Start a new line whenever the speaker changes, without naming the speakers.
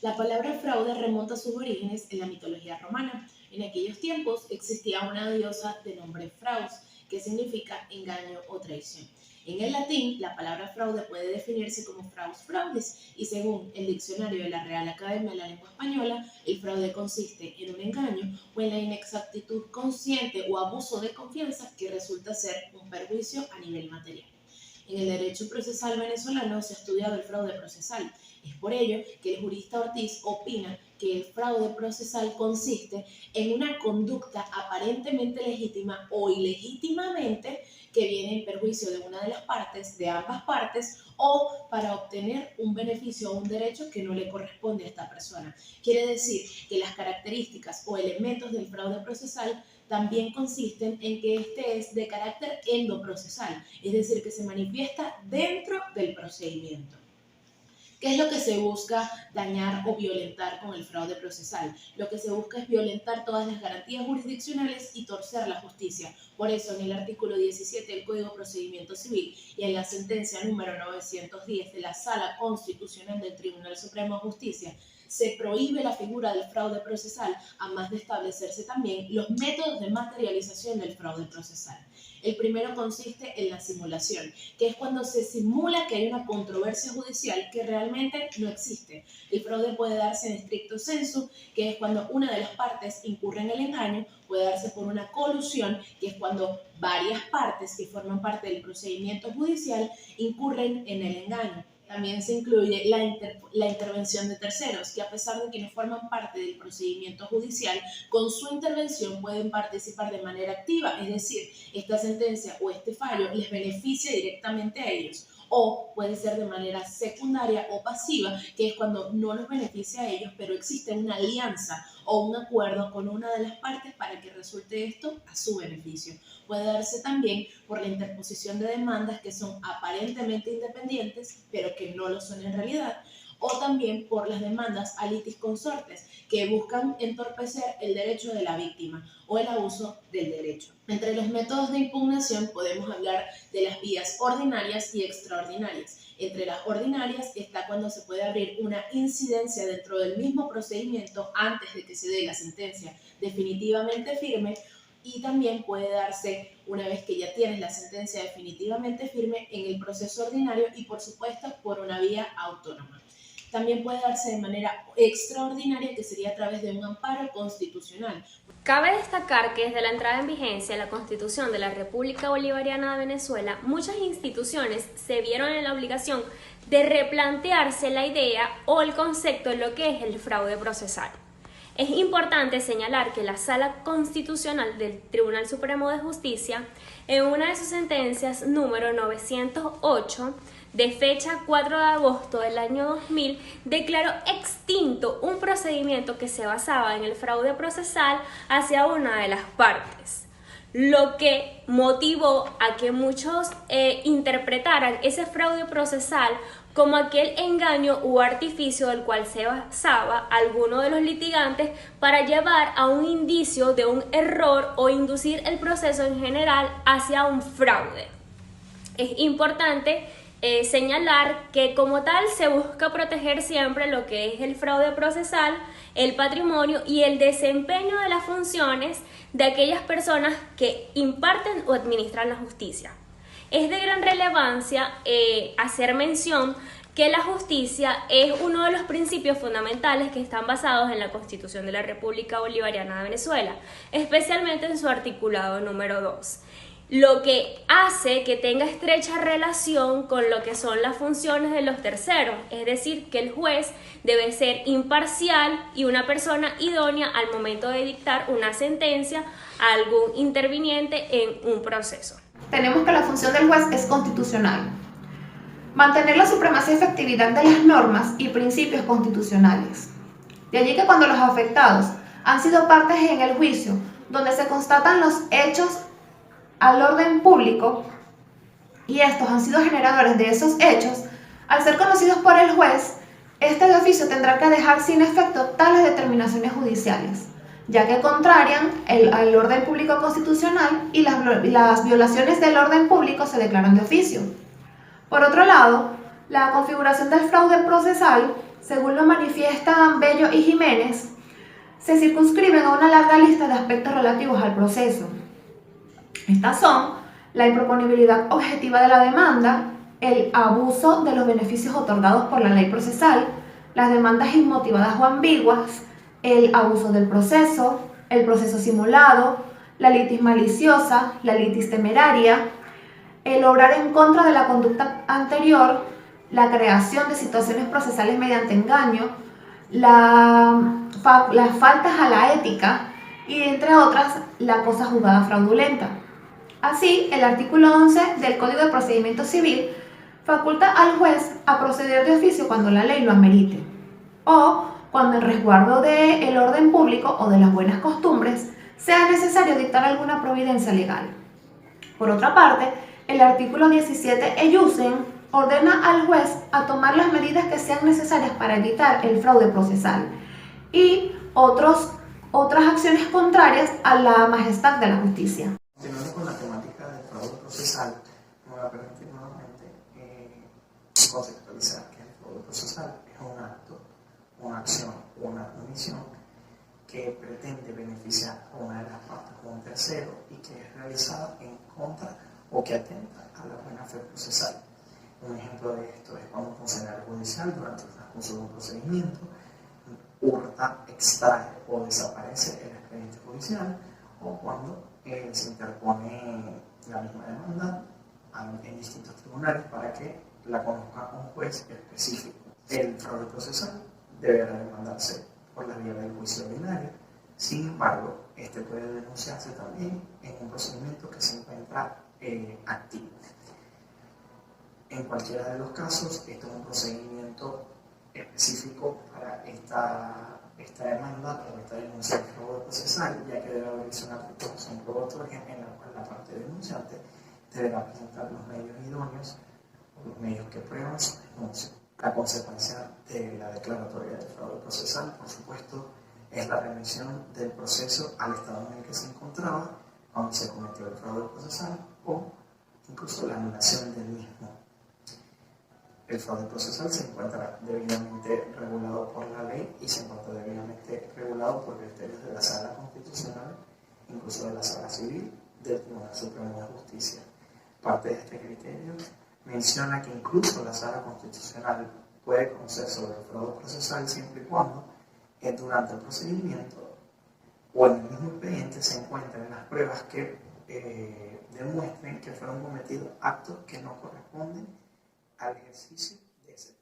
La palabra fraude remonta sus orígenes en la mitología romana. En aquellos tiempos existía una diosa de nombre Fraus, que significa engaño o traición. En el latín, la palabra fraude puede definirse como fraus fraudis y según el diccionario de la Real Academia de la Lengua Española, el fraude consiste en un engaño o en la inexactitud consciente o abuso de confianza que resulta ser un perjuicio a nivel material. En el derecho procesal venezolano se ha estudiado el fraude procesal. Es por ello que el jurista Ortiz opina que el fraude procesal consiste en una conducta aparentemente legítima o ilegítimamente que viene en perjuicio de una de las partes, de ambas partes, o para obtener un beneficio o un derecho que no le corresponde a esta persona. Quiere decir que las características o elementos del fraude procesal también consisten en que este es de carácter endoprocesal, es decir, que se manifiesta dentro del procedimiento. ¿Qué es lo que se busca dañar o violentar con el fraude procesal? Lo que se busca es violentar todas las garantías jurisdiccionales y torcer la justicia. Por eso, en el artículo 17 del Código de Procedimiento Civil y en la sentencia número 910 de la Sala Constitucional del Tribunal Supremo de Justicia, se prohíbe la figura del fraude procesal, a más de establecerse también los métodos de materialización del fraude procesal. El primero consiste en la simulación, que es cuando se simula que hay una controversia judicial que realmente no existe. El fraude puede darse en estricto sensu, que es cuando una de las partes incurre en el engaño, puede darse por una colusión, que es cuando varias partes que forman parte del procedimiento judicial incurren en el engaño. También se incluye la intervención de terceros, que a pesar de que no forman parte del procedimiento judicial, con su intervención pueden participar de manera activa, es decir, esta sentencia o este fallo les beneficia directamente a ellos. O puede ser de manera secundaria o pasiva, que es cuando no los beneficia a ellos, pero existe una alianza o un acuerdo con una de las partes para que resulte esto a su beneficio. Puede darse también por la interposición de demandas que son aparentemente independientes, pero que no lo son en realidad, o también por las demandas a litis consortes, que buscan entorpecer el derecho de la víctima o el abuso del derecho. Entre los métodos de impugnación podemos hablar de las vías ordinarias y extraordinarias. Entre las ordinarias está cuando se puede abrir una incidencia dentro del mismo procedimiento antes de que se dé la sentencia definitivamente firme, y también puede darse una vez que ya tienes la sentencia definitivamente firme en el proceso ordinario y por supuesto por una vía autónoma. También puede darse de manera extraordinaria, que sería a través de un amparo constitucional.
Cabe destacar que desde la entrada en vigencia de la Constitución de la República Bolivariana de Venezuela, muchas instituciones se vieron en la obligación de replantearse la idea o el concepto de lo que es el fraude procesal. Es importante señalar que la Sala Constitucional del Tribunal Supremo de Justicia, en una de sus sentencias número 908, de fecha 4 de agosto del año 2000, declaró extinto un procedimiento que se basaba en el fraude procesal hacia una de las partes, lo que motivó a que muchos interpretaran ese fraude procesal como aquel engaño u artificio del cual se basaba alguno de los litigantes para llevar a un indicio de un error o inducir el proceso en general hacia un fraude. Es importante señalar que como tal se busca proteger siempre lo que es el fraude procesal, el patrimonio y el desempeño de las funciones de aquellas personas que imparten o administran la justicia. Es de gran relevancia hacer mención que la justicia es uno de los principios fundamentales que están basados en la Constitución de la República Bolivariana de Venezuela, especialmente en su articulado número 2. Lo que hace que tenga estrecha relación con lo que son las funciones de los terceros, es decir, que el juez debe ser imparcial y una persona idónea al momento de dictar una sentencia a algún interviniente en un proceso.
Tenemos que la función del juez es constitucional. Mantener la supremacía y efectividad de las normas y principios constitucionales. De allí que cuando los afectados han sido partes en el juicio, donde se constatan los hechos al orden público y estos han sido generadores de esos hechos, al ser conocidos por el juez, este de oficio tendrá que dejar sin efecto tales determinaciones judiciales, ya que contrarian al orden público constitucional y las violaciones del orden público se declaran de oficio. Por otro lado, la configuración del fraude procesal según lo manifiestan Bello y Jiménez, se circunscriben a una larga lista de aspectos relativos al proceso. Estas son la improponibilidad objetiva de la demanda, el abuso de los beneficios otorgados por la ley procesal, las demandas inmotivadas o ambiguas, el abuso del proceso, el proceso simulado, la litis maliciosa, la litis temeraria, el obrar en contra de la conducta anterior, la creación de situaciones procesales mediante engaño, las faltas a la ética y, entre otras, la cosa juzgada fraudulenta. Así, el artículo 11 del Código de Procedimiento Civil faculta al juez a proceder de oficio cuando la ley lo amerite, o cuando en resguardo del orden público o de las buenas costumbres sea necesario dictar alguna providencia legal. Por otra parte, el artículo 17 EIUSEN ordena al juez a tomar las medidas que sean necesarias para evitar el fraude procesal y otras acciones contrarias a la majestad de la justicia.
Continuando con la temática del fraude procesal, me va a permitir nuevamente conceptualizar que el fraude procesal es un acto, una acción, una omisión que pretende beneficiar a una de las partes o un tercero y que es realizada en contra o que atenta a la buena fe procesal. Un ejemplo de esto es cuando un funcionario judicial, durante el transcurso de un procedimiento, hurta, extrae o desaparece el expediente judicial, o cuando se interpone la misma demanda en distintos tribunales para que la conozca un juez específico. El fraude procesal deberá demandarse por la vía del juicio ordinario. Sin embargo, este puede denunciarse también en un procedimiento que se encuentra activo. En cualquiera de los casos, esto es un procedimiento específico para esta demanda o esta denuncia de fraude procesal, ya que debe haberse una acusación probatoria en la cual la parte denunciante deberá presentar los medios idóneos o los medios que prueban su denuncia. La consecuencia de la declaratoria de fraude procesal, por supuesto, es la remisión del proceso al estado en el que se encontraba cuando se cometió el fraude procesal o incluso la anulación del mismo. El fraude procesal se encuentra debidamente regulado por la ley y se encuentra debidamente regulado por criterios de la Sala Constitucional, incluso de la Sala Civil del Tribunal Supremo de Justicia. Parte de este criterio menciona que incluso la Sala Constitucional puede conocer sobre el fraude procesal siempre y cuando durante el procedimiento o en el mismo expediente se encuentren las pruebas que demuestren que fueron cometidos actos que no corresponden al ejercicio de ese